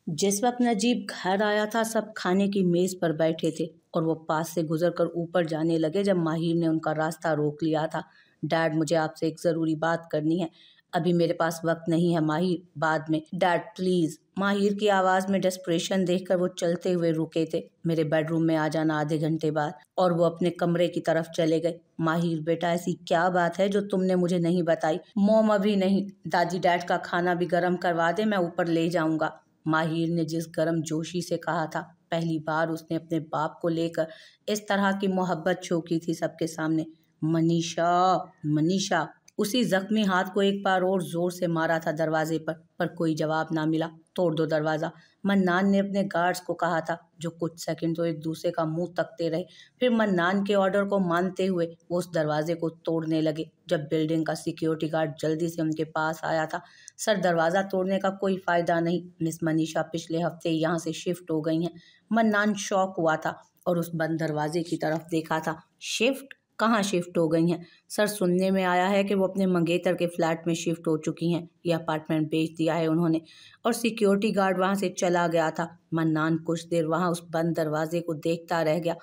जिस वक्त नजीब घर आया था सब खाने की मेज पर बैठे थे और वो पास से गुजरकर ऊपर जाने लगे जब माहिर ने उनका रास्ता रोक लिया था। डैड, मुझे आपसे एक ज़रूरी बात करनी है। अभी मेरे पास वक्त नहीं है माहिर, बाद में। Dad please. माहिर की आवाज़ में डेस्परेशन देखकर वो चलते हुए रुके थे। मेरे बेडरूम में आ जाना आधे घंटे बाद। और वो अपने कमरे की तरफ चले गए। माहिर बेटा, ऐसी क्या बात है जो तुमने मुझे नहीं बताई? मोम अभी नहीं, दादी डैड का खाना भी गर्म करवा दे, मैं ऊपर ले जाऊंगा। माहिर ने जिस गर्म जोशी से कहा था, पहली बार उसने अपने बाप को लेकर इस तरह की मोहब्बत छोकी थी सबके सामने। मनीषा, मनीषा। उसी जख्मी हाथ को एक बार और जोर से मारा था दरवाजे पर कोई जवाब ना मिला। तोड़ दो दरवाज़ा, मन्नान ने अपने गार्ड्स को कहा था, जो कुछ सेकंड तो एक दूसरे का मुंह तकते रहे। फिर मन्नान के ऑर्डर को मानते हुए वो उस दरवाजे को तोड़ने लगे। जब बिल्डिंग का सिक्योरिटी गार्ड जल्दी से उनके पास आया था, सर, दरवाज़ा तोड़ने का कोई फ़ायदा नहीं, मिस मनीषा पिछले हफ्ते यहाँ से शिफ्ट हो गई हैं। मन्नान शॉक हुआ था और उस बंद दरवाजे की तरफ देखा था। शिफ्ट? कहाँ शिफ्ट हो गई हैं? सर, सुनने में आया है कि वो अपने मंगेतर के फ्लैट में शिफ्ट हो चुकी हैं। यह अपार्टमेंट बेच दिया है उन्होंने। और सिक्योरिटी गार्ड वहाँ से चला गया था। मन्नान कुछ देर वहाँ उस बंद दरवाजे को देखता रह गया।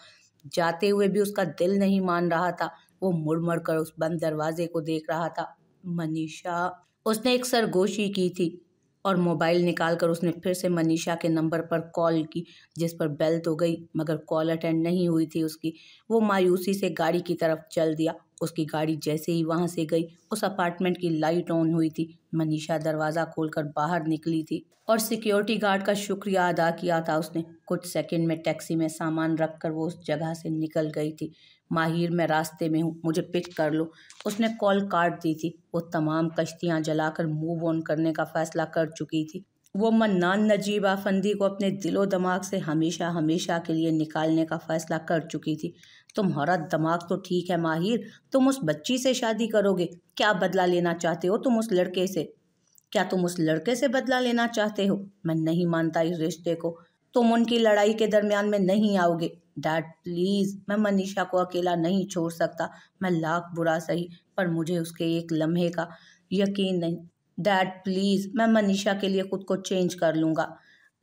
जाते हुए भी उसका दिल नहीं मान रहा था। वो मुड़ मुड़ कर उस बंद दरवाजे को देख रहा था। मनीषा। उसने एक सरगोशी की थी और मोबाइल निकालकर उसने फिर से मनीषा के नंबर पर कॉल की, जिस पर बेल तो गई मगर कॉल अटेंड नहीं हुई थी उसकी। वो मायूसी से गाड़ी की तरफ चल दिया। उसकी गाड़ी जैसे ही वहां से गई, उस अपार्टमेंट की लाइट ऑन हुई थी। मनीषा दरवाज़ा खोलकर बाहर निकली थी और सिक्योरिटी गार्ड का शुक्रिया अदा किया था उसने। कुछ सेकंड में टैक्सी में सामान रखकर वो उस जगह से निकल गई थी। माहिर, मैं रास्ते में हूँ, मुझे पिक कर लो। उसने कॉल काट दी थी। वो तमाम कश्तियाँ जलाकर मूव ऑन करने का फैसला कर चुकी थी। वो मन्नान नजीब आफंदी को अपने दिलो दिमाग से हमेशा हमेशा के लिए निकालने का फैसला कर चुकी थी। तुम्हारा दिमाग तो ठीक है माहिर, तुम उस बच्ची से शादी करोगे? क्या बदला लेना चाहते हो तुम उस लड़के से? क्या तुम उस लड़के से बदला लेना चाहते हो? मैं नहीं मानता इस रिश्ते को। तुम उनकी लड़ाई के दरमियान में नहीं आओगे। डैड प्लीज, मैं मनीषा को अकेला नहीं छोड़ सकता। मैं लाख बुरा सही, पर मुझे उसके एक लम्हे का यकीन नहीं। डैड प्लीज, मैं मनीषा के लिए खुद को चेंज कर लूंगा।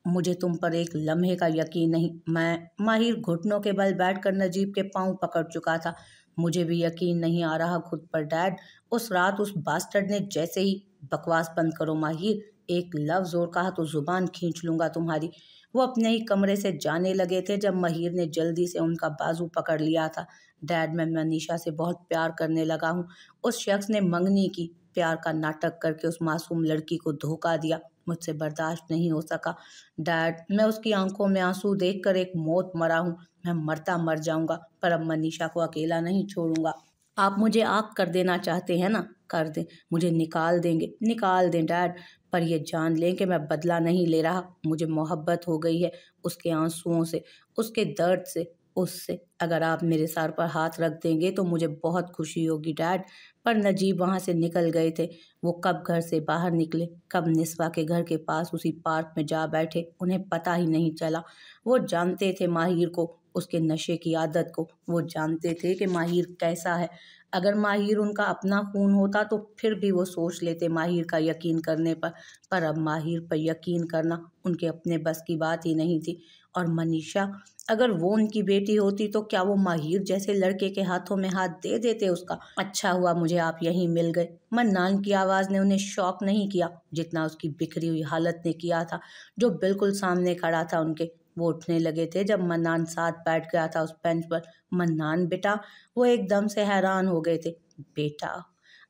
मुझे तुम पर एक लम्हे का यकीन नहीं। मैं माहिर घुटनों के बल बैठकर नजीब के पांव पकड़ चुका था। मुझे भी यकीन नहीं आ रहा खुद पर डैड। उस रात उस बास्टर्ड ने जैसे ही, बकवास बंद करो माहिर, एक लफ्ज और कहा तो जुबान खींच लूंगा तुम्हारी। वो अपने ही कमरे से जाने लगे थे जब माहिर ने जल्दी से उनका बाजू पकड़ लिया था। डैड, मैं मनीषा से बहुत प्यार करने लगा हूँ। उस शख्स ने मंगनी की, प्यार का नाटक करके उस मासूम लड़की को धोखा दिया। मुझसे बर्दाश्त नहीं हो सका। डैड, मैं उसकी आंखों में आंसू देखकर एक मौत मरा हूँ। मैं मरता मर जाऊंगा, पर अब मनीषा को अकेला नहीं छोड़ूंगा। आप मुझे आग कर देना चाहते हैं ना? कर दें, मुझे निकाल देंगे, निकाल दें डैड, पर ये जान लें कि मैं बदला नहीं ले रहा। मुझे मोहब्बत हो गई है उसके आंसुओं से, उसके दर्द से, उससे। अगर आप मेरे सर पर हाथ रख देंगे तो मुझे बहुत खुशी होगी डैड। पर नजीब वहाँ से निकल गए थे। वो कब घर से बाहर निकले, कब निस्वा के घर के पास उसी पार्क में जा बैठे, उन्हें पता ही नहीं चला। वो जानते थे माहिर को, उसके नशे की आदत को। वो जानते थे कि माहिर कैसा है। अगर माहिर उनका अपना खून होता तो फिर भी वो सोच लेते माहिर का यकीन करने पर अब माहिर पर यकीन करना उनके अपने बस की बात ही नहीं थी। और मनीषा, अगर वो उनकी बेटी होती तो क्या वो माहिर जैसे लड़के के हाथों में हाथ दे देते उसका? अच्छा हुआ मुझे आप यहीं मिल गए। मन्नान की आवाज़ ने उन्हें शॉक नहीं किया जितना उसकी बिखरी हुई हालत ने किया था, जो बिल्कुल सामने खड़ा था उनके। वो उठने लगे थे जब मन्नान साथ बैठ गया था उस बेंच पर। मन्नान बेटा, वो एकदम से हैरान हो गए थे। बेटा,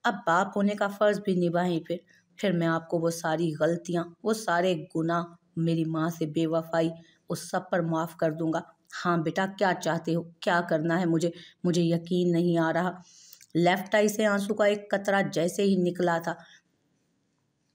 अब बाप होने का फर्ज भी निभाएं। फिर मैं आपको वो सारी गलतियां, वो सारे गुनाह, मेरी माँ से बेवफाई, उस सब पर माफ़ कर दूंगा। हाँ बेटा, क्या चाहते हो, क्या करना है? मुझे यकीन नहीं आ रहा। लेफ्ट आई से आंसू का एक कतरा जैसे ही निकला था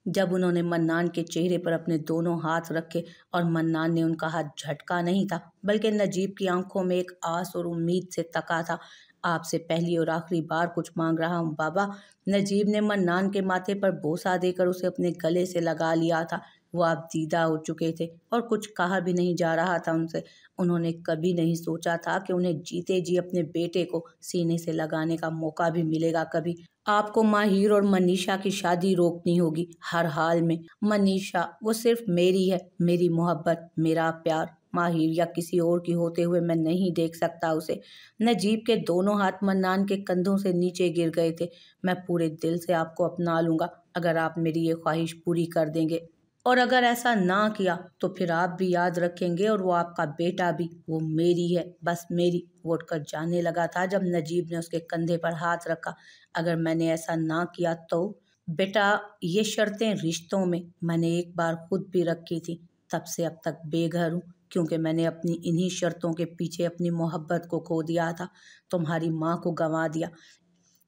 जब उन्होंने मन्नान के चेहरे पर अपने दोनों हाथ रखे, और मन्नान ने उनका हाथ झटका नहीं था बल्कि नजीब की आंखों में एक आस और उम्मीद से तका था। आपसे पहली और आखिरी बार कुछ मांग रहा हूँ बाबा। नजीब ने मन्नान के माथे पर बोसा देकर उसे अपने गले से लगा लिया था। वो आप दीदा हो चुके थे और कुछ कहा भी नहीं जा रहा था उनसे। उन्होंने कभी नहीं सोचा था कि उन्हें जीते जी अपने बेटे को सीने से लगाने का मौका भी मिलेगा कभी। आपको माहिर और मनीषा की शादी रोकनी होगी हर हाल में। मनीषा वो सिर्फ मेरी है, मेरी मोहब्बत, मेरा प्यार। माहिर या किसी और की होते हुए मैं नहीं देख सकता उसे। नजीब के दोनों हाथ मन्नान के कंधों से नीचे गिर गए थे। मैं पूरे दिल से आपको अपना लूंगा अगर आप मेरी ये ख्वाहिश पूरी कर देंगे, और अगर ऐसा ना किया तो फिर आप भी याद रखेंगे और वो आपका बेटा भी। वो मेरी है, बस मेरी। वो उठकर जाने लगा था जब नजीब ने उसके कंधे पर हाथ रखा। अगर मैंने ऐसा ना किया तो? बेटा, ये शर्तें रिश्तों में मैंने एक बार खुद भी रखी थी। तब से अब तक बेघर हूँ, क्योंकि मैंने अपनी इन्हीं शर्तों के पीछे अपनी मोहब्बत को खो दिया था, तुम्हारी माँ को गंवा दिया।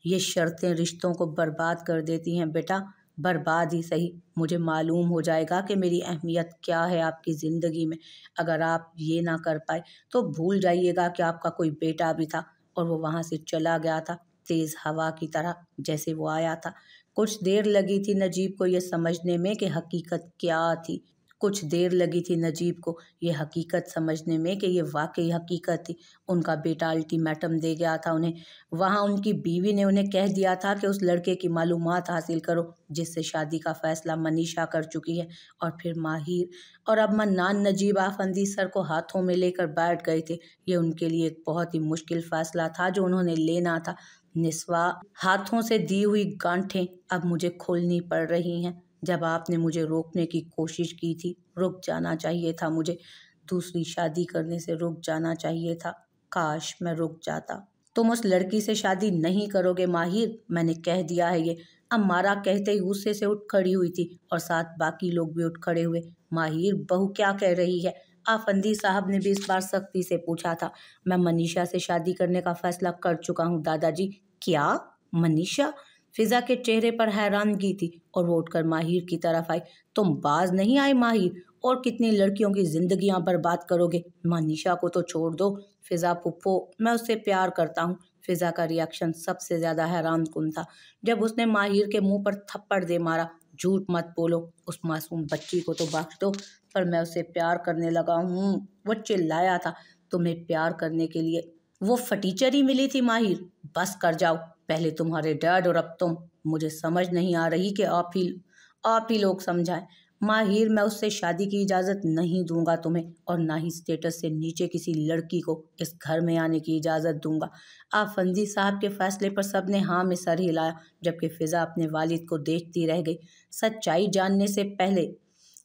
ये शर्तें रिश्तों को बर्बाद कर देती हैं बेटा। बर्बाद ही सही। मुझे मालूम हो जाएगा कि मेरी अहमियत क्या है आपकी ज़िंदगी में। अगर आप ये ना कर पाए तो भूल जाइएगा कि आपका कोई बेटा भी था। और वो वहाँ से चला गया था, तेज़ हवा की तरह, जैसे वो आया था। कुछ देर लगी थी नजीब को ये समझने में कि हकीकत क्या थी। कुछ देर लगी थी नजीब को ये हकीकत समझने में कि ये वाकई हकीकत थी। उनका बेटा अल्टीमेटम दे गया था उन्हें। वहाँ उनकी बीवी ने उन्हें कह दिया था कि उस लड़के की मालूमात हासिल करो जिससे शादी का फैसला मनीषा कर चुकी है। और फिर माहिर और अब मन्नान नजीब आफंदी सर को हाथों में लेकर बैठ गए थे। ये उनके लिए एक बहुत ही मुश्किल फैसला था जो उन्होंने लेना था। निस्वा, हाथों से दी हुई गांठें अब मुझे खोलनी पड़ रही हैं। जब आपने मुझे रोकने की कोशिश की थी, रुक जाना चाहिए था मुझे। दूसरी शादी करने से रुक जाना चाहिए था। काश मैं रुक जाता। तुम उस लड़की से शादी नहीं करोगे माहिर, मैंने कह दिया है ये। अम्मारा कहते ही गुस्से से उठ खड़ी हुई थी और साथ बाकी लोग भी उठ खड़े हुए। माहिर, बहू क्या कह रही है? आफंदी साहब ने भी इस बार सख्ती से पूछा था। मैं मनीषा से शादी करने का फैसला कर चुका हूँ दादाजी। क्या? मनीषा? फिजा के चेहरे पर हैरानगी थी और वो उठकर माहिर की तरफ आई। तुम बाज नहीं आए माहिर? और कितनी लड़कियों की जिंदगियां बर्बाद करोगे? मनीषा को तो छोड़ दो। फिजा पुप्पो, मैं उससे प्यार करता हूँ। फिजा का रिएक्शन सबसे ज्यादा हैरानकुन था जब उसने माहिर के मुंह पर थप्पड़ दे मारा। झूठ मत बोलो, उस मासूम बच्ची को तो बख्श दो, पर मैं उसे प्यार करने लगा हूँ। वो चिल्लाया था, तुम्हें प्यार करने के लिए वो फटीचरी मिली थी माहिर। बस कर जाओ, पहले तुम्हारे डैड और अब तुम। मुझे समझ नहीं आ रही कि आप ही लोग समझाएं। माहिर, मैं उससे शादी की इजाज़त नहीं दूंगा तुम्हें, और ना ही स्टेटस से नीचे किसी लड़की को इस घर में आने की इजाज़त दूंगा। आफंदी साहब के फैसले पर सबने हाँ में सर हिलाया, जबकि फिजा अपने वालिद को देखती रह गई। सच्चाई जानने से पहले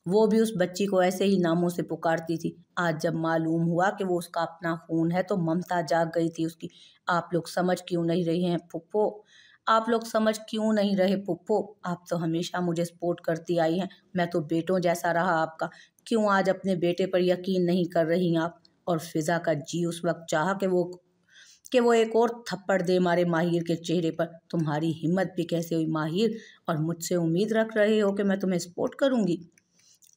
वो भी उस बच्ची को ऐसे ही नामों से पुकारती थी। आज जब मालूम हुआ कि वो उसका अपना खून है तो ममता जाग गई थी उसकी। आप लोग समझ क्यों नहीं रहे हैं पुप्पो? आप लोग समझ क्यों नहीं रहे पुप्पो? आप तो हमेशा मुझे सपोर्ट करती आई हैं। मैं तो बेटों जैसा रहा आपका। क्यों आज अपने बेटे पर यकीन नहीं कर रही आप? और फिजा का जी उस वक्त चाहा कि वो एक और थप्पड़ दे मारे माहिर के चेहरे पर। तुम्हारी हिम्मत भी कैसे हुई माहिर? और मुझसे उम्मीद रख रहे हो कि मैं तुम्हें सपोर्ट करूंगी?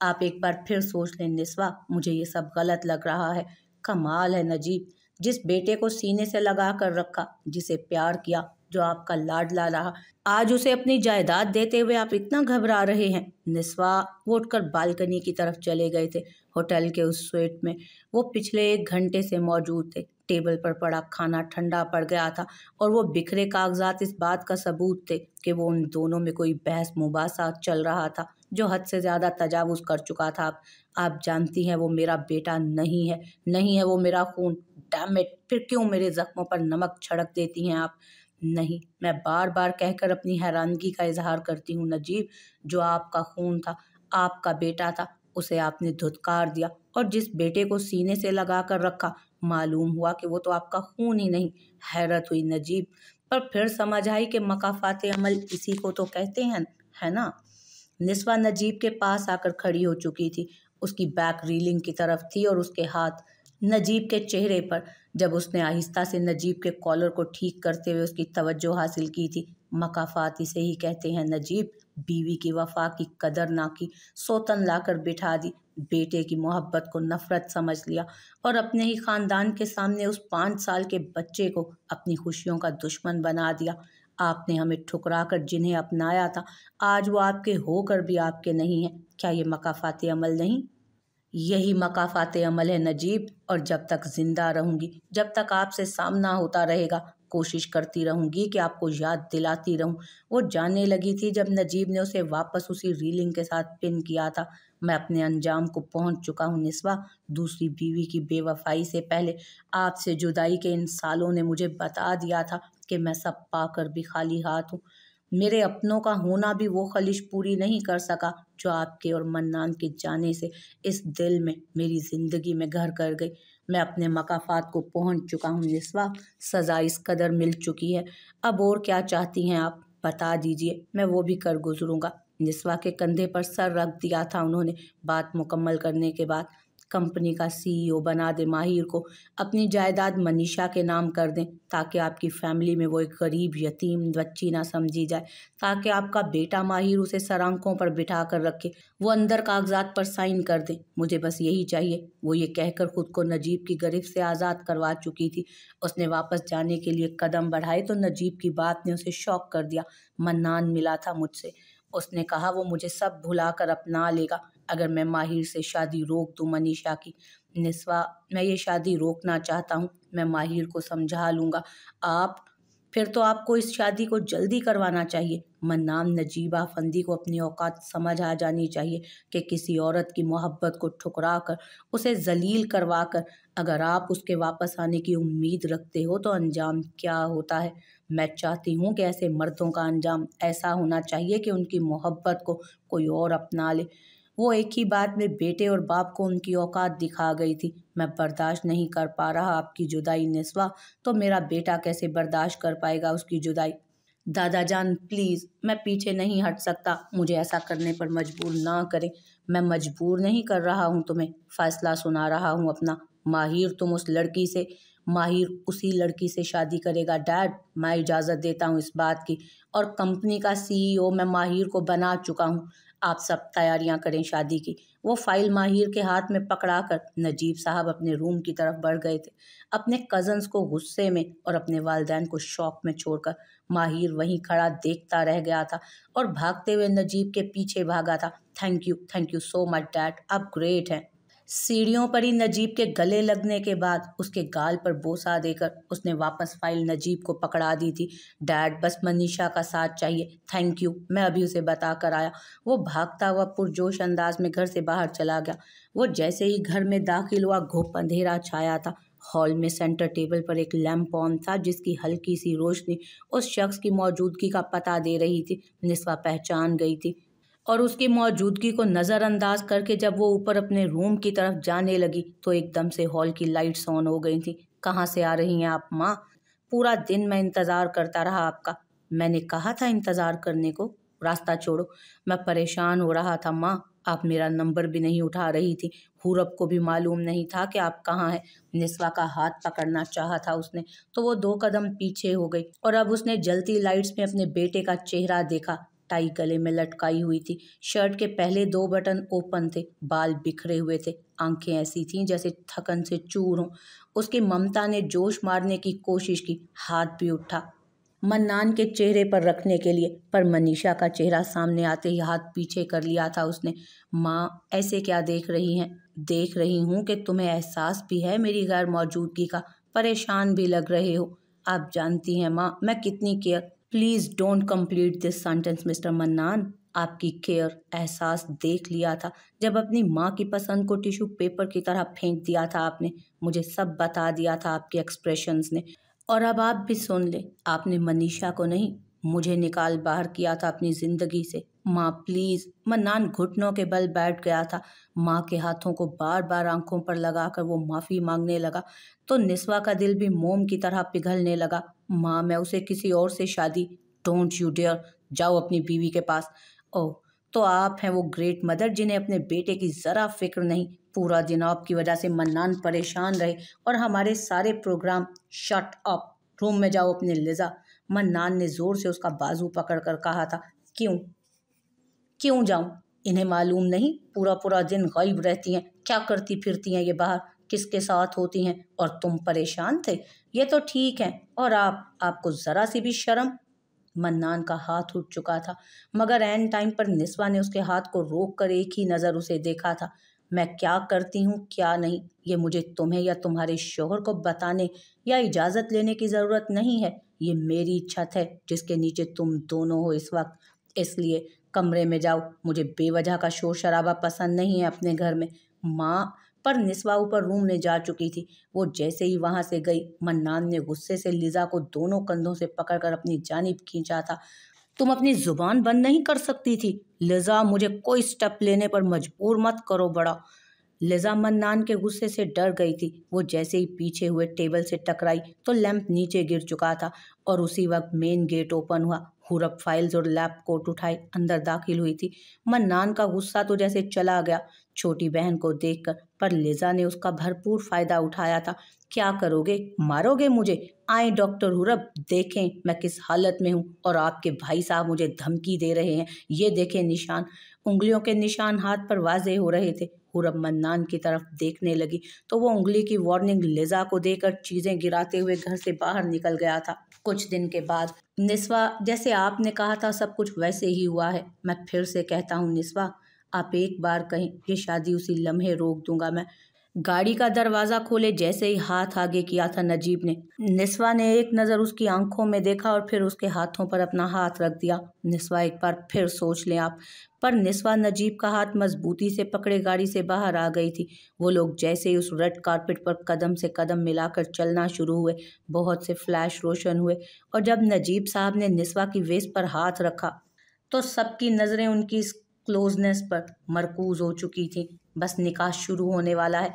आप एक बार फिर सोच लें निस्वा, मुझे ये सब गलत लग रहा है। कमाल है नजीब, जिस बेटे को सीने से लगा कर रखा, जिसे प्यार किया, जो आपका लाडला रहा, आज उसे अपनी जायदाद देते हुए आप इतना घबरा रहे हैं। निस्वा, वो उठकर बालकनी की तरफ चले गए थे। होटल के उस स्वीट में वो पिछले 1 घंटे से मौजूद थे। टेबल पर पड़ा खाना ठंडा पड़ गया था और वो बिखरे कागजात इस बात का सबूत थे कि वो उन दोनों में कोई बहस मुबासा चल रहा था जो हद से ज्यादा तजावुज कर चुका था। आप जानती हैं वो मेरा बेटा नहीं है, नहीं है वो मेरा खून। डैम इट, फिर क्यों मेरे जख्मों पर नमक छिड़क देती हैं आप? नहीं, मैं बार बार कहकर अपनी हैरानगी का इजहार करती हूँ नजीब। जो आपका खून था, आपका बेटा था, उसे आपने धुतकार दिया और जिस बेटे को सीने से लगा कर रखा, मालूम हुआ कि वो तो आपका खून ही नहीं। हैरत हुई नजीब, पर फिर समझ आई कि मकाफाते अमल इसी को तो कहते हैं, है ना? निस्वा नजीब के पास आकर खड़ी हो चुकी थी। उसकी बैक रीलिंग की तरफ थी और उसके हाथ नजीब के चेहरे पर। जब उसने आहिस्ता से नजीब के कॉलर को ठीक करते हुए उसकी तवज्जो हासिल की थी। मकाफात इसे ही कहते हैं नजीब। बीवी की वफा की कदर ना की, सौतन लाकर बिठा दी, बेटे की मोहब्बत को नफरत समझ लिया और अपने ही खानदान के सामने उस 5 साल के बच्चे को अपनी खुशियों का दुश्मन बना दिया। आपने हमें ठुकरा कर जिन्हें अपनाया था, आज वो आपके होकर भी आपके नहीं हैं। क्या ये मकाफाते अमल नहीं? यही मकाफाते अमल है नजीब, और जब तक जिंदा रहूंगी, जब तक आपसे सामना होता रहेगा, कोशिश करती रहूंगी कि आपको याद दिलाती रहूं। वो जाने लगी थी जब नजीब ने उसे वापस उसी रीलिंग के साथ पिन किया था। मैं अपने अंजाम को पहुंच चुका हूँ निस्वा। दूसरी बीवी की बेवफाई से पहले आपसे जुदाई के इन सालों ने मुझे बता दिया था कि मैं सब पाकर भी खाली हाथ हूँ। मेरे अपनों का होना भी वो ख्वाहिश पूरी नहीं कर सका जो आपके और मन्नान के जाने से इस दिल में, मेरी जिंदगी में घर कर गई। मैं अपने मकाफात को पहुंच चुका हूँ निस्वा। सज़ा इस कदर मिल चुकी है, अब और क्या चाहती हैं आप? बता दीजिए, मैं वो भी कर गुजरूंगा। निस्वा के कंधे पर सर रख दिया था उन्होंने। बात मुकम्मल करने के बाद, कंपनी का सीईओ बना दे माहिर को, अपनी जायदाद मनीषा के नाम कर दें ताकि आपकी फैमिली में वो एक गरीब यतीम बच्ची ना समझी जाए, ताकि आपका बेटा माहिर उसे सर आंखों पर बिठा कर रखे, वो अंदर कागजात पर साइन कर दे। मुझे बस यही चाहिए। वो ये कहकर खुद को नजीब की गिरफ्त से आज़ाद करवा चुकी थी। उसने वापस जाने के लिए कदम बढ़ाए तो नजीब की बात ने उसे शॉक कर दिया। मन्नान मिला था मुझसे। उसने कहा वो मुझे सब भुलाकर अपना लेगा अगर मैं माहिर से शादी रोक दूं मनीषा की। निस्वा, मैं ये शादी रोकना चाहता हूँ। मैं माहिर को समझा लूँगा। आप फिर तो आपको इस शादी को जल्दी करवाना चाहिए। मन्नान, नजीबा फंदी को अपनी औकात समझ आ जानी चाहिए कि किसी औरत की मोहब्बत को ठुकरा कर, उसे जलील करवा कर अगर आप उसके वापस आने की उम्मीद रखते हो तो अंजाम क्या होता है। मैं चाहती हूँ कि ऐसे मर्दों का अंजाम ऐसा होना चाहिए कि उनकी मोहब्बत को कोई और अपना ले। वो एक ही बात में बेटे और बाप को उनकी औकात दिखा गई थी। मैं बर्दाश्त नहीं कर पा रहा आपकी जुदाई निस्वा, तो मेरा बेटा कैसे बर्दाश्त कर पाएगा उसकी जुदाई। दादा जान प्लीज़, मैं पीछे नहीं हट सकता। मुझे ऐसा करने पर मजबूर ना करें। मैं मजबूर नहीं कर रहा हूँ तुम्हें, फैसला सुना रहा हूँ अपना। माहिर उसी लड़की से शादी करेगा डैड, मैं इजाज़त देता हूँ इस बात की। और कंपनी का सीईओ मैं माहिर को बना चुका हूँ। आप सब तैयारियां करें शादी की। वो फाइल माहिर के हाथ में पकड़ाकर नजीब साहब अपने रूम की तरफ बढ़ गए थे, अपने कजन्स को गुस्से में और अपने वालिदैन को शौक में छोड़कर। माहिर वहीं खड़ा देखता रह गया था और भागते हुए नजीब के पीछे भागा था। Thank you so much dad, आप ग्रेट हैं। सीढ़ियों पर ही नजीब के गले लगने के बाद उसके गाल पर बोसा देकर उसने वापस फाइल नजीब को पकड़ा दी थी। डैड, बस मनीषा का साथ चाहिए। थैंक यू, मैं अभी उसे बता कर आया। वो भागता हुआ पुरजोश अंदाज में घर से बाहर चला गया। वो जैसे ही घर में दाखिल हुआ, घुप अंधेरा छाया था। हॉल में सेंटर टेबल पर एक लैंप ऑन था जिसकी हल्की सी रोशनी उस शख्स की मौजूदगी का पता दे रही थी। निस्वा पहचान गई थी और उसकी मौजूदगी को नज़रअंदाज करके जब वो ऊपर अपने रूम की तरफ जाने लगी तो एकदम से हॉल की लाइट्स ऑन हो गई थी। कहाँ से आ रही हैं आप माँ? पूरा दिन मैं इंतज़ार करता रहा आपका। मैंने कहा था इंतज़ार करने को। रास्ता छोड़ो। मैं परेशान हो रहा था माँ, आप मेरा नंबर भी नहीं उठा रही थी। हुरब को भी मालूम नहीं था कि आप कहाँ हैं। निस्वा का हाथ पकड़ना चाहा था उसने तो वो 2 कदम पीछे हो गई और अब उसने जलती लाइट्स में अपने बेटे का चेहरा देखा। टाई गले में लटकाई हुई थी, शर्ट के पहले 2 बटन ओपन थे, बाल बिखरे हुए थे, आंखें ऐसी थीं जैसे थकन से चूर हों। उसकी ममता ने जोश मारने की कोशिश की, हाथ भी उठा मन्नान के चेहरे पर रखने के लिए, पर मनीषा का चेहरा सामने आते ही हाथ पीछे कर लिया था उसने। माँ, ऐसे क्या देख रही हैं? देख रही हूँ कि तुम्हें एहसास भी है मेरी गैर मौजूदगी का, परेशान भी लग रहे हो। आप जानती हैं माँ, मैं कितनी care. Please don't complete this sentence mister mannan. आपकी केयर, एहसास देख लिया था जब अपनी माँ की पसंद को टिश्यू पेपर की तरह फेंक दिया था आपने। मुझे सब बता दिया था आपके एक्सप्रेशंस ने। और अब आप भी सुन ले, आपने मनीषा को नहीं, मुझे निकाल बाहर किया था अपनी जिंदगी से। माँ प्लीज। मन्नान घुटनों के बल बैठ गया था। माँ के हाथों को बार बार आंखों पर लगाकर वो माफी मांगने लगा तो निस्वा का दिल भी मोम की तरह पिघलने लगा। माँ, मैं उसे किसी और से शादी। Don't you dare. जाओ अपनी बीवी के पास। ओह, तो आप हैं वो ग्रेट मदर जिन्हें अपने बेटे की जरा फिक्र नहीं। पूरा दिन आपकी वजह से मन्नान परेशान रहे और हमारे सारे प्रोग्राम। शट अप, रूम में जाओ अपने लिजा। मन्नान ने जोर से उसका बाजू पकड़कर कहा था। क्यों क्यों जाऊं? इन्हें मालूम नहीं पूरा पूरा दिन गायब रहती हैं, क्या करती फिरती हैं ये बाहर, किसके साथ होती हैं? और तुम परेशान थे, ये तो ठीक है। और आपको जरा सी भी शर्म? मन्नान का हाथ उठ चुका था मगर एन टाइम पर निस्वा ने उसके हाथ को रोक कर एक ही नज़र उसे देखा था। मैं क्या करती हूँ क्या नहीं, ये मुझे तुम्हें या तुम्हारे शोहर को बताने या इजाज़त लेने की ज़रूरत नहीं है। ये मेरी छत है जिसके नीचे तुम दोनों हो इस वक्त, इसलिए कमरे में जाओ। मुझे बेवजह का शोर शराबा पसंद नहीं है अपने घर में। माँ, पर निस्वा ऊपर रूम में जा चुकी थी। वो जैसे ही वहां से गई, मन्नान ने गुस्से से लिजा को दोनों कंधों से पकड़कर अपनी जानिब खींचा था। तुम अपनी जुबान बंद नहीं कर सकती थी? लिजा, मुझे कोई स्टेप लेने पर मजबूर मत करो बड़ा। लिजा मन्नान के गुस्से से डर गई थी। वो जैसे ही पीछे हुए टेबल से टकराई तो लैंप नीचे गिर चुका था और उसी वक्त मेन गेट ओपन हुआ। हुरब फाइल्स और लैप कोट उठाए अंदर दाखिल हुई थी। मन्नान का गुस्सा तो जैसे चला गया छोटी बहन को देखकर, पर लिजा ने उसका भरपूर फायदा उठाया था। क्या करोगे, मारोगे मुझे? आए डॉक्टर हुरब, देखें मैं किस हालत में हूँ और आपके भाई साहब मुझे धमकी दे रहे हैं। ये देखें निशान। उंगलियों के निशान हाथ पर वाजे हो रहे थे। हुरब मन्नान की तरफ देखने लगी तो वो उंगली की वार्निंग लिजा को देकर चीजें गिराते हुए घर से बाहर निकल गया था। कुछ दिन के बाद, निस्वा, जैसे आपने कहा था सब कुछ वैसे ही हुआ है। मैं फिर से कहता हूँ निस्वा, आप एक बार कहें ये शादी उसी लम्हे रोक दूंगा मैं। गाड़ी का दरवाज़ा खोले जैसे ही हाथ आगे किया था नजीब ने। निस्वा ने एक नज़र उसकी आंखों में देखा और फिर उसके हाथों पर अपना हाथ रख दिया। निस्वा, एक बार फिर सोच लें आप। पर निस्वा नजीब का हाथ मजबूती से पकड़े गाड़ी से बाहर आ गई थी। वो लोग जैसे ही उस रेड कारपेट पर कदम से कदम मिलाकर चलना शुरू हुए, बहुत से फ्लैश रोशन हुए और जब नजीब साहब ने निस्वा की वेस्ट पर हाथ रखा तो सबकी नज़रें उनकी इस क्लोजनेस पर मरकूज हो चुकी थी। बस निकाह शुरू होने वाला है,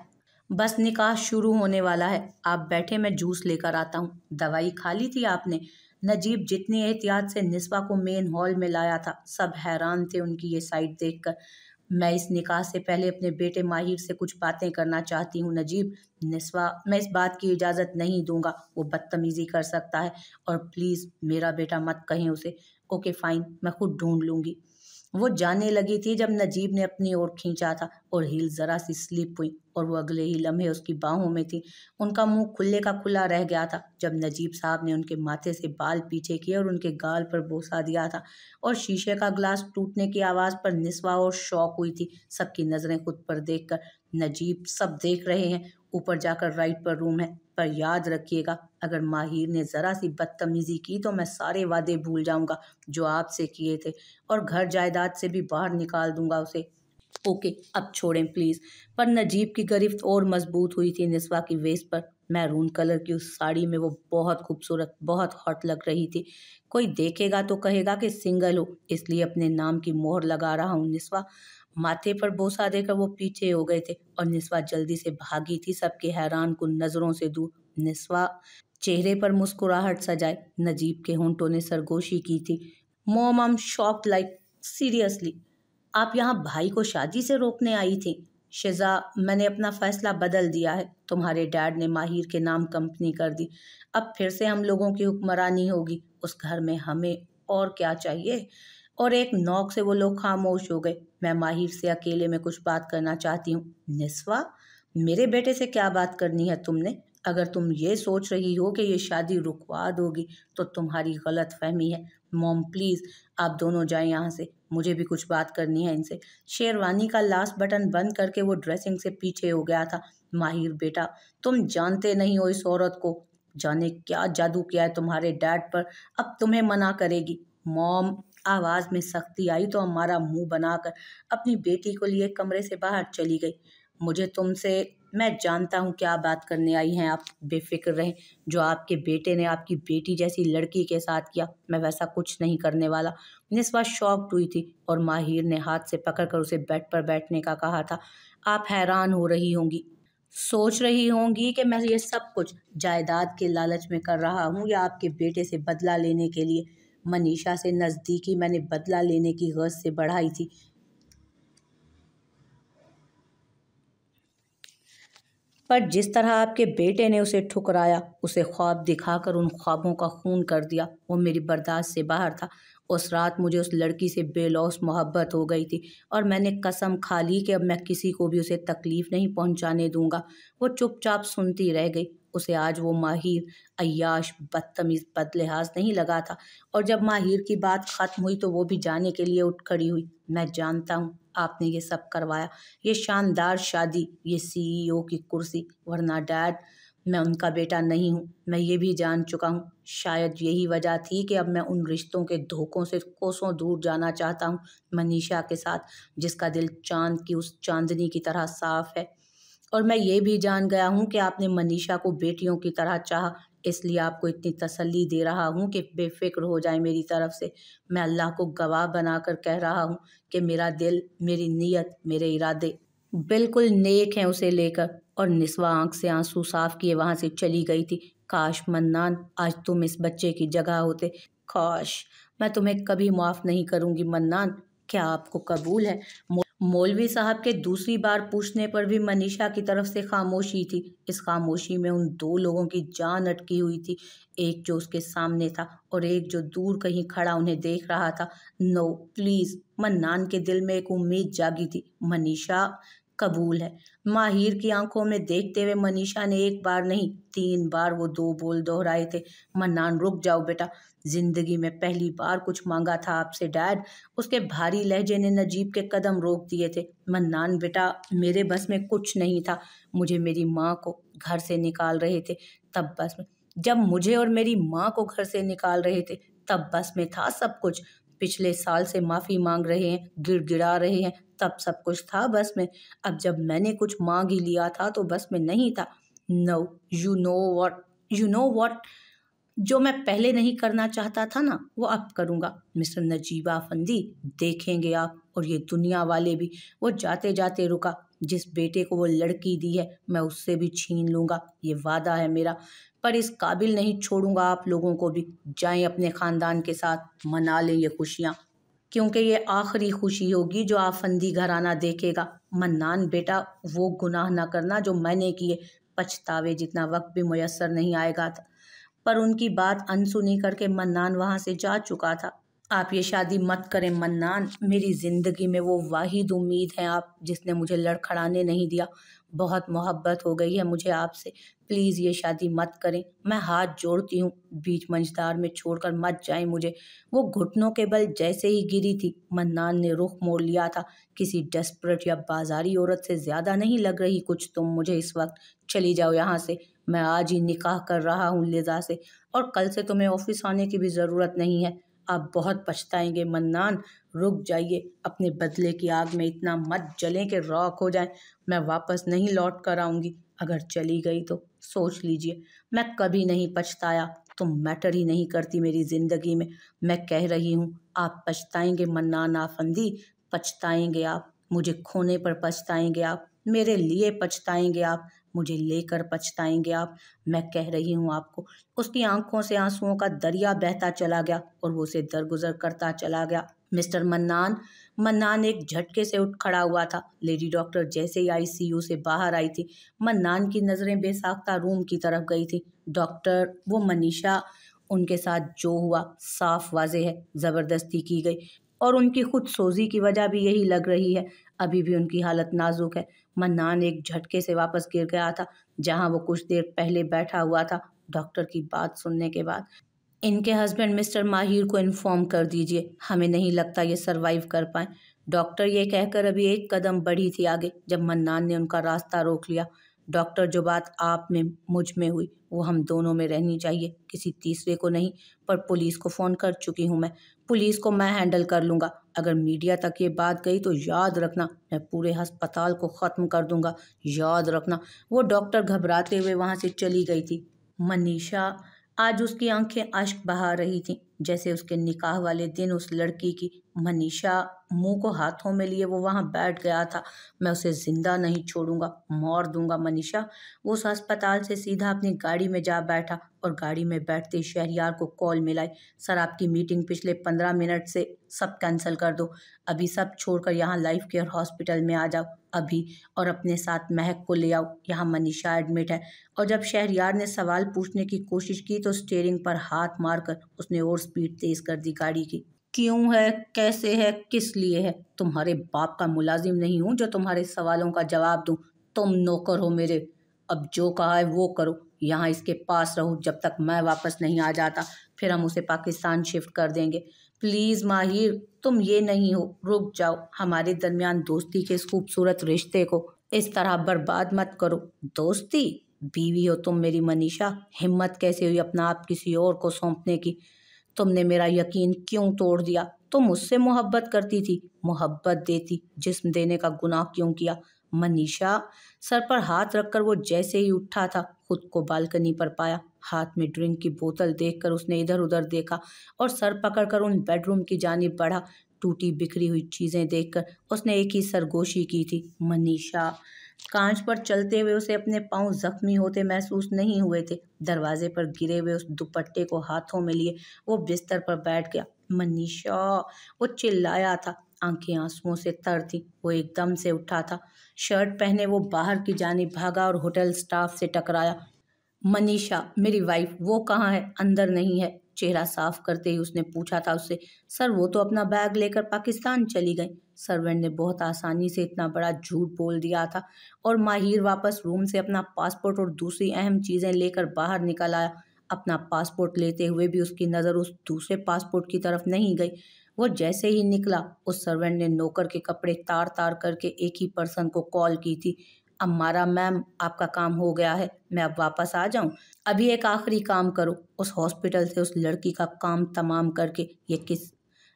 बस निकाह शुरू होने वाला है। आप बैठे, मैं जूस लेकर आता हूँ। दवाई खा ली थी आपने? नजीब जितनी एहतियात से निस्वा को मेन हॉल में लाया था, सब हैरान थे उनकी ये साइड देखकर। मैं इस निकाह से पहले अपने बेटे माहिर से कुछ बातें करना चाहती हूँ नजीब। निस्वा, मैं इस बात की इजाज़त नहीं दूंगा, वो बदतमीज़ी कर सकता है और प्लीज़ मेरा बेटा मत कहें उसे। ओके फाइन, मैं खुद ढूंढ लूंगी। वो जाने लगी थी जब नजीब ने अपनी ओर खींचा था और हील जरा सी स्लिप हुई और वो अगले ही लम्हे उसकी बाहों में थी। उनका मुंह खुले का खुला रह गया था जब नजीब साहब ने उनके माथे से बाल पीछे किए और उनके गाल पर बोसा दिया था और शीशे का ग्लास टूटने की आवाज़ पर निस्वा और शौक हुई थी, सबकी नज़रें खुद पर देखकर। नजीब, सब देख रहे हैं, ऊपर जाकर राइट पर रूम है, पर याद रखिएगा अगर माहिर ने ज़रा सी बदतमीज़ी की तो मैं सारे वादे भूल जाऊंगा जो आपसे किए थे और घर जायदाद से भी बाहर निकाल दूंगा उसे। ओके, अब छोड़ें प्लीज़। पर नजीब की गिरफ्त और मजबूत हुई थी निस्वा की वेस्ट पर। मैरून कलर की उस साड़ी में वो बहुत खूबसूरत, बहुत हॉट लग रही थी। कोई देखेगा तो कहेगा कि सिंगल हो, इसलिए अपने नाम की मोहर लगा रहा हूँ निस्वा। माथे पर बोसा देकर वो पीछे हो गए थे और निस्वा जल्दी से भागी थी सबके हैरान कुन नज़रों से दूर। निस्वा, चेहरे पर मुस्कुराहट सजाए नजीब के होंठों ने सरगोशी की थी। Mom, I am shocked, like seriously. आप यहाँ भाई को शादी से रोकने आई थी? शिजा, मैंने अपना फैसला बदल दिया है। तुम्हारे डैड ने माहिर के नाम कंपनी कर दी, अब फिर से हम लोगों की हुक्मरानी होगी उस घर में, हमें और क्या चाहिए? और एक नौक से वो लोग खामोश हो गए। मैं माहिर से अकेले में कुछ बात करना चाहती हूँ। निस्वा, मेरे बेटे से क्या बात करनी है तुमने? अगर तुम ये सोच रही हो कि ये शादी रुकवा दोगी तो तुम्हारी गलत फहमी है। मॉम प्लीज़, आप दोनों जाएं यहाँ से, मुझे भी कुछ बात करनी है इनसे। शेरवानी का लास्ट बटन बंद करके वो ड्रेसिंग से पीछे हो गया था। माहिर बेटा, तुम जानते नहीं हो इस औरत को, जाने क्या जादू किया है तुम्हारे डैड पर, अब तुम्हें मना करेगी। मॉम, आवाज़ में सख्ती आई तो हमारा मुंह बनाकर अपनी बेटी को लिए कमरे से बाहर चली गई। मुझे तुमसे, मैं जानता हूँ क्या बात करने आई हैं आप, बेफिक्र रहें। जो आपके बेटे ने आपकी बेटी जैसी लड़की के साथ किया, मैं वैसा कुछ नहीं करने वाला। निस्वा शॉक्ड हुई थी और माहिर ने हाथ से पकड़कर उसे बेड पर बैठने का कहा था। आप हैरान हो रही होंगी, सोच रही होंगी कि मैं ये सब कुछ जायदाद के लालच में कर रहा हूँ या आपके बेटे से बदला लेने के लिए। मनीषा से नज़दीकी मैंने बदला लेने की गर्ज से बढ़ाई थी, पर जिस तरह आपके बेटे ने उसे ठुकराया, उसे ख्वाब दिखाकर उन ख्वाबों का खून कर दिया, वो मेरी बर्दाश्त से बाहर था। उस रात मुझे उस लड़की से बेलौस मोहब्बत हो गई थी और मैंने कसम खा ली कि अब मैं किसी को भी उसे तकलीफ़ नहीं पहुंचाने दूंगा। वो चुपचाप सुनती रह गई। उसे आज वो माहिर, अय्याश, बदतमीज़, बदलिहाज नहीं लगा था और जब माहिर की बात ख़त्म हुई तो वो भी जाने के लिए उठ खड़ी हुई। मैं जानता हूँ आपने ये सब करवाया, ये शानदार शादी, ये CEO की कुर्सी। वरना डैड, मैं उनका बेटा नहीं हूँ। मैं ये भी जान चुका हूँ। शायद यही वजह थी कि अब मैं उन रिश्तों के धोखों से कोसों दूर जाना चाहता हूँ मनीषा के साथ, जिसका दिल चांद की उस चांदनी की तरह साफ है। और मैं ये भी जान गया हूँ कि आपने मनीषा को बेटियों की तरह चाहा, इसलिए आपको इतनी तसल्ली दे रहा हूँ कि बेफिक्र हो जाए मेरी तरफ से। मैं अल्लाह को गवाह बनाकर कह रहा हूँ कि मेरा दिल, मेरी नीयत, मेरे इरादे बिल्कुल नेक हैं उसे लेकर। और निस्वा आंख से आंसू साफ किए वहां से चली गई थी। काश मन्नान, आज तुम इस बच्चे की जगह होते। काश। मैं तुम्हें कभी माफ नहीं करूंगी मन्नान। क्या आपको कबूल है? मौलवी साहब के दूसरी बार पूछने पर भी मनीषा की तरफ से खामोशी थी। इस खामोशी में उन दो लोगों की जान अटकी हुई थी, एक जो उसके सामने था और एक जो दूर कहीं खड़ा उन्हें देख रहा था। No please. मन्नान के दिल में एक उम्मीद जागी थी। मनीषा, कबूल है। माहिर की आंखों में देखते हुए मनीषा ने एक बार नहीं, 3 बार वो दो बोल दोहराए थे। मन्नान, रुक जाओ बेटा। जिंदगी में पहली बार कुछ मांगा था आपसे डैड। उसके भारी लहजे ने नजीब के कदम रोक दिए थे। मन्नान बेटा, मेरे बस में कुछ नहीं था। मुझे मेरी माँ को घर से निकाल रहे थे, तब बस में। जब मुझे और मेरी माँ को घर से निकाल रहे थे, तब बस में था सब कुछ। पिछले साल से माफी मांग रहे हैं, गिड़गिड़ा रहे हैं, तब सब कुछ था बस में। अब जब मैंने कुछ मांग ही लिया था तो बस में नहीं था। नो, यू नो वॉट, जो मैं पहले नहीं करना चाहता था ना, वो अब करूँगा। मिस्टर नजीब अफंदी, देखेंगे आप और ये दुनिया वाले भी। वो जाते जाते रुका। जिस बेटे को वो लड़की दी है, मैं उससे भी छीन लूँगा, ये वादा है मेरा। पर इस काबिल नहीं छोड़ूंगा आप लोगों को भी। जाएं अपने खानदान के साथ, मना लें ये खुशियाँ, क्योंकि ये आखिरी खुशी होगी जो आफंदी घराना देखेगा। मन्नान बेटा, वो गुनाह ना करना जो मैंने किए। पछतावे जितना वक्त भी मुयस्सर नहीं आएगा था। पर उनकी बात अनसुनी करके मन्नान वहां से जा चुका था। आप ये शादी मत करें मन्नान। मेरी जिंदगी में वो वाहिद उम्मीद है आप, जिसने मुझे लड़खड़ाने नहीं दिया। बहुत मोहब्बत हो गई है मुझे आपसे। प्लीज़ ये शादी मत करें। मैं हाथ जोड़ती हूँ, बीच मंझधार में छोड़कर मत जाएं मुझे। वो घुटनों के बल जैसे ही गिरी थी, मन्नान ने रुख मोड़ लिया था। किसी डेस्परेट या बाजारी औरत से ज्यादा नहीं लग रही कुछ तुम मुझे इस वक्त। चली जाओ यहाँ से। मैं आज ही निकाह कर रहा हूँ लिजा से, और कल से तुम्हें ऑफिस आने की भी ज़रूरत नहीं है। आप बहुत पछताएंगे मन्नान। रुक जाइए, अपने बदले की आग में इतना मत जलें कि राख हो जाए। मैं वापस नहीं लौट कर आऊँगी। अगर चली गई तो सोच लीजिए, मैं कभी नहीं पछताया। तुम मैटर ही नहीं करती मेरी ज़िंदगी में। मैं कह रही हूँ, आप पछताएंगे मन्नान आफंदी। पछताएंगे आप, मुझे खोने पर पछताएंगे आप, मेरे लिए पछताएंगे आप, मुझे लेकर पछताएंगे आप। मैं कह रही हूँ आपको। उसकी आंखों से आंसुओं का दरिया बहता चला गया और वो उसे दरगुजर करता चला गया। Mister mannan. मन्नान एक झटके से उठ खड़ा हुआ था। लेडी डॉक्टर जैसे ही ICU से बाहर आई थी, मन्नान की नज़रें बेसाख्ता रूम की तरफ गई थी। डॉक्टर, वो मनीषा, उनके साथ जो हुआ साफ वाज़ेह है, ज़बरदस्ती की गई। और उनकी खुद सोजी की वजह भी यही लग रही है। अभी भी उनकी हालत नाजुक है। मन्नान एक झटके से वापस गिर गया था जहां वो कुछ देर पहले बैठा हुआ था। डॉक्टर की बात सुनने के बाद, इनके हस्बैंड मिस्टर माहिर को इन्फॉर्म कर दीजिए, हमें नहीं लगता ये सरवाइव कर पाए। डॉक्टर ये कहकर अभी एक कदम बढ़ी थी आगे जब मन्नान ने उनका रास्ता रोक लिया। डॉक्टर, जो बात आप में मुझ में हुई वो हम दोनों में रहनी चाहिए, किसी तीसरे को नहीं। पर पुलिस को फ़ोन कर चुकी हूँ मैं। पुलिस को मैं हैंडल कर लूँगा। अगर मीडिया तक ये बात गई तो याद रखना, मैं पूरे अस्पताल को ख़त्म कर दूँगा, याद रखना। वो डॉक्टर घबराते हुए वहाँ से चली गई थी। मनीषा, आज उसकी आंखें अश्क बहा रही थीं, जैसे उसके निकाह वाले दिन उस लड़की की। मनीषा, मुंह को हाथों में लिए वो वहां बैठ गया था। मैं उसे जिंदा नहीं छोड़ूंगा, मार दूंगा मनीषा। वो उस अस्पताल से सीधा अपनी गाड़ी में जा बैठा और गाड़ी में बैठते ही शहरयार को कॉल मिलाई। सर, आपकी मीटिंग पिछले 15 मिनट से सब कैंसिल कर दो। अभी सब छोड़कर यहाँ लाइफ केयर हॉस्पिटल में आ जाओ अभी, और अपने साथ महक को ले आओ। यहाँ मनीषा एडमिट है। और जब शहरयार ने सवाल पूछने की कोशिश की तो स्टीयरिंग पर हाथ मारकर उसने और स्पीड तेज कर दी गाड़ी की। क्यों है, कैसे है, किस लिए है? तुम्हारे बाप का मुलाजिम नहीं हूं जो तुम्हारे सवालों का जवाब दूं। तुम नौकर हो मेरे। अब जो कहा है वो करो। यहाँ इसके पास रहो जब तक मैं वापस नहीं आ जाता, फिर हम उसे पाकिस्तान शिफ्ट कर देंगे। प्लीज माहिर, तुम ये नहीं हो, रुक जाओ। हमारे दरमियान दोस्ती के इस खूबसूरत रिश्ते को इस तरह बर्बाद मत करो। दोस्ती? बीवी हो तुम मेरी मनीषा, हिम्मत कैसे हुई अपना आप किसी और को सौंपने की? तुमने मेरा यकीन क्यों तोड़ दिया? तुम मुझसे मोहब्बत करती थी, मोहब्बत देती, जिस्म देने का गुनाह क्यों किया? मनीषा। सर पर हाथ रखकर वो जैसे ही उठा था, खुद को बालकनी पर पाया। हाथ में ड्रिंक की बोतल देखकर उसने इधर उधर देखा और सर पकड़कर उन बेडरूम की जानिब बढ़ा। टूटी बिखरी हुई चीजें देखकर उसने एक ही सरगोशी की थी, मनीषा। कांच पर चलते हुए उसे अपने पांव जख्मी होते महसूस नहीं हुए थे। दरवाजे पर गिरे हुए उस दुपट्टे को हाथों में लिए वो बिस्तर पर बैठ गया। मनीषा, वो चिल्लाया था। आंखें आंसुओं से तर थी। वो एकदम से उठा था। शर्ट पहने वो बाहर की जानिब भागा और होटल स्टाफ से टकराया। मनीषा, मेरी वाइफ, वो कहाँ है? अंदर नहीं है? चेहरा साफ करते ही उसने पूछा था उससे। सर, वो तो अपना बैग लेकर पाकिस्तान चली गई। सर्वेंट ने बहुत आसानी से इतना बड़ा झूठ बोल दिया था और माहिर वापस रूम से अपना पासपोर्ट और दूसरी अहम चीजें लेकर बाहर निकल आया। अपना पासपोर्ट लेते हुए भी उसकी नज़र उस दूसरे पासपोर्ट की तरफ नहीं गई। वो जैसे ही निकला, उस सर्वेंट ने नौकर के कपड़े तार तार करके एक ही पर्सन को कॉल की थी। अम्मारा मैम, आपका काम हो गया है, मैं अब वापस आ जाऊं? अभी एक आखिरी काम करो, उस हॉस्पिटल से उस लड़की का काम तमाम करके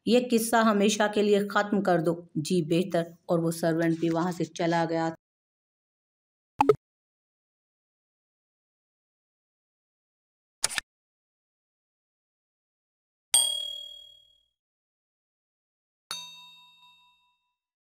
ये किस्सा हमेशा के लिए ख़त्म कर दो। जी बेहतर। और वो सर्वेंट भी वहाँ से चला गया।